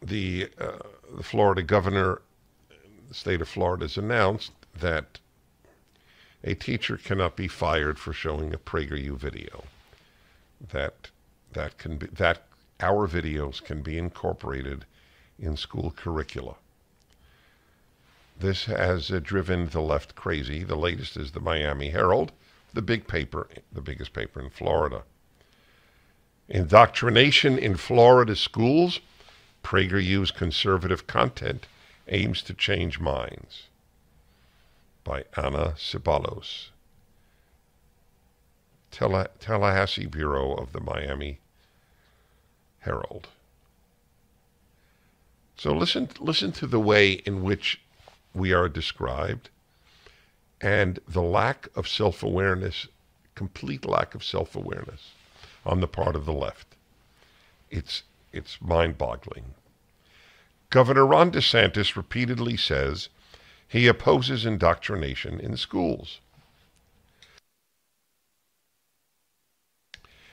the Florida governor, the state of Florida, has announced that a teacher cannot be fired for showing a PragerU video. That our videos can be incorporated in school curricula. This has driven the left crazy. The latest is the Miami Herald, the big paper, the biggest paper in Florida. Indoctrination in Florida schools. PragerU's conservative content aims to change minds. By Anna Ceballos, Tallahassee Bureau of the Miami Herald. So listen to the way in which we are described, and the lack of self-awareness, complete lack of self-awareness on the part of the left. It's mind-boggling. Governor Ron DeSantis repeatedly says he opposes indoctrination in schools.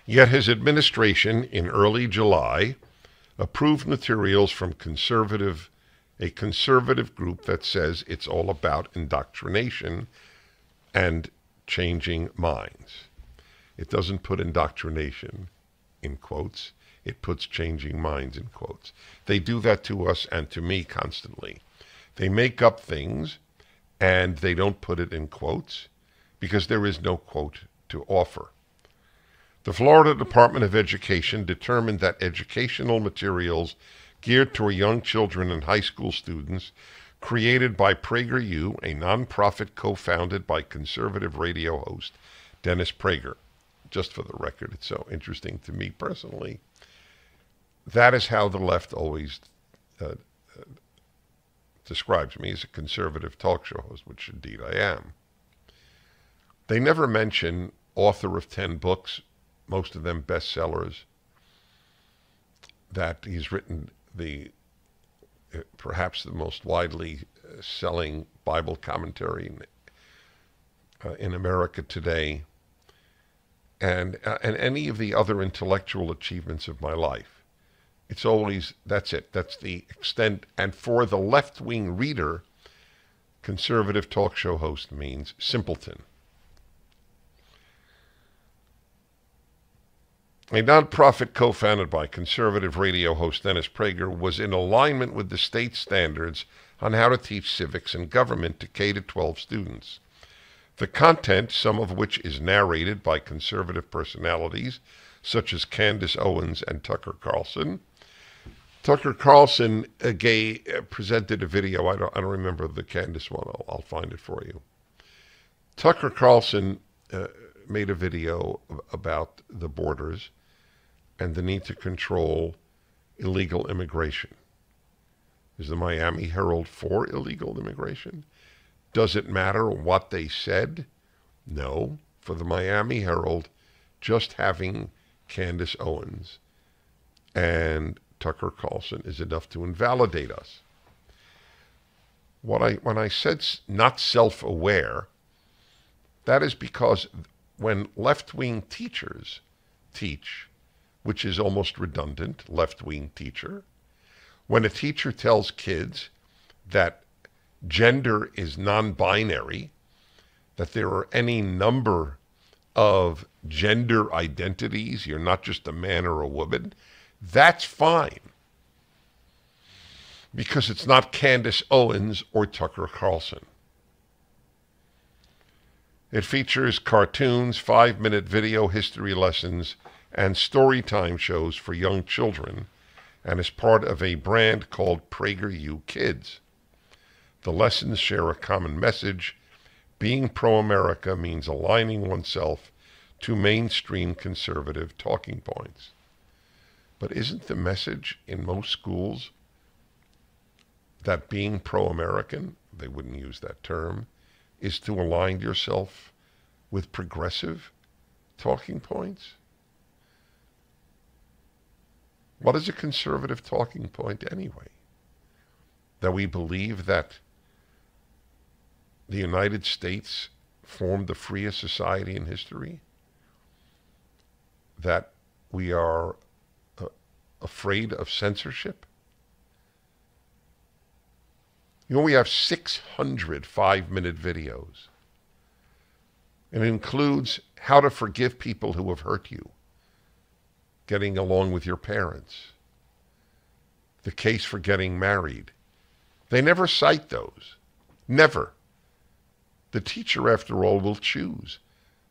Yet his administration in early July approved materials from a conservative group that says it's all about indoctrination and changing minds. It doesn't put indoctrination in quotes. It puts changing minds in quotes. They do that to us and to me constantly. They make up things and they don't put it in quotes because there is no quote to offer. The Florida Department of Education determined that educational materials geared toward young children and high school students created by PragerU, a nonprofit co-founded by conservative radio host Dennis Prager. Just for the record, it's so interesting to me personally. That is how the left always describes me, as a conservative talk show host, which indeed I am. They never mention author of 10 books, most of them bestsellers, that he's written perhaps the most widely selling Bible commentary in America today, and any of the other intellectual achievements of my life. It's always, that's it. That's the extent. And for the left-wing reader, conservative talk show host means simpleton. A nonprofit co-founded by conservative radio host Dennis Prager was in alignment with the state standards on how to teach civics and government to K-12 students. The content, some of which is narrated by conservative personalities such as Candace Owens and Tucker Carlson. Tucker Carlson presented a video. I don't remember the Candace one. I'll find it for you. Tucker Carlson made a video about the borders and the need to control illegal immigration. Is the Miami Herald for illegal immigration? Does it matter what they said? No. For the Miami Herald, just having Candace Owens and Tucker Carlson is enough to invalidate us. When I said not self-aware, that is because when left-wing teachers teach, which is almost redundant, left-wing teacher, when a teacher tells kids that gender is non-binary, that there are any number of gender identities, you're not just a man or a woman, that's fine. Because it's not Candace Owens or Tucker Carlson. It features cartoons, 5-minute video history lessons, and story time shows for young children, and is part of a brand called PragerU Kids. The lessons share a common message. Being pro-America means aligning oneself to mainstream conservative talking points. But isn't the message in most schools that being pro-American, they wouldn't use that term, is to align yourself with progressive talking points? What is a conservative talking point anyway? That we believe that the United States formed the freest society in history? That we are afraid of censorship? You know, we have 600 5-minute videos. And it includes how to forgive people who have hurt you, getting along with your parents, the case for getting married. They never cite those. Never. The teacher, after all, will choose.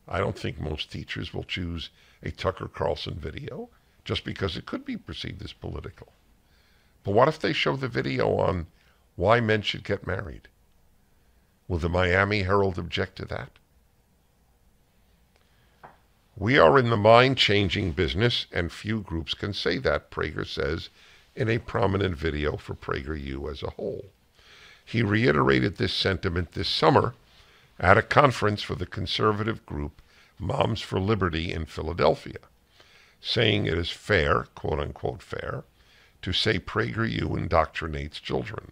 I don't think most teachers will choose a Tucker Carlson video just because it could be perceived as political. But what if they show the video on why men should get married? Will the Miami Herald object to that? We are in the mind-changing business, and few groups can say that, Prager says in a prominent video for PragerU as a whole. He reiterated this sentiment this summer at a conference for the conservative group Moms for Liberty in Philadelphia, saying it is fair, quote-unquote fair, to say PragerU indoctrinates children.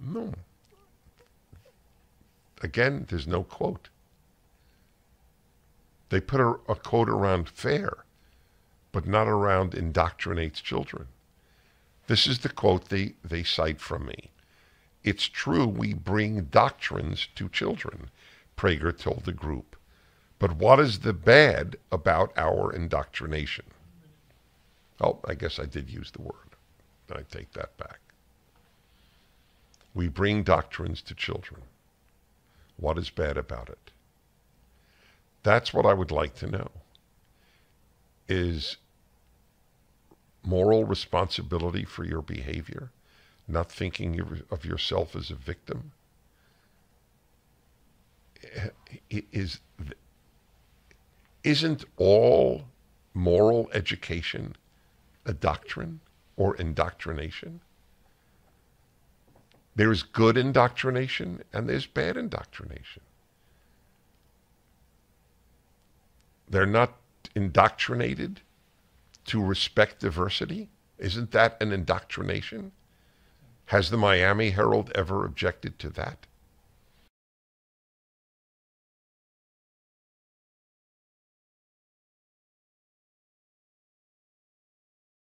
No. Again, there's no quote. They put a quote around fair, but not around indoctrinates children. This is the quote they cite from me. It's true we bring doctrines to children, Prager told the group. But what is the bad about our indoctrination? Oh, I guess I did use the word. I take that back. We bring doctrines to children. What is bad about it? That's what I would like to know. Is moral responsibility for your behavior, not thinking of yourself as a victim? Isn't all moral education a doctrine or indoctrination? There's good indoctrination and there's bad indoctrination. They're not indoctrinated to respect diversity. Isn't that an indoctrination? Has the Miami Herald ever objected to that?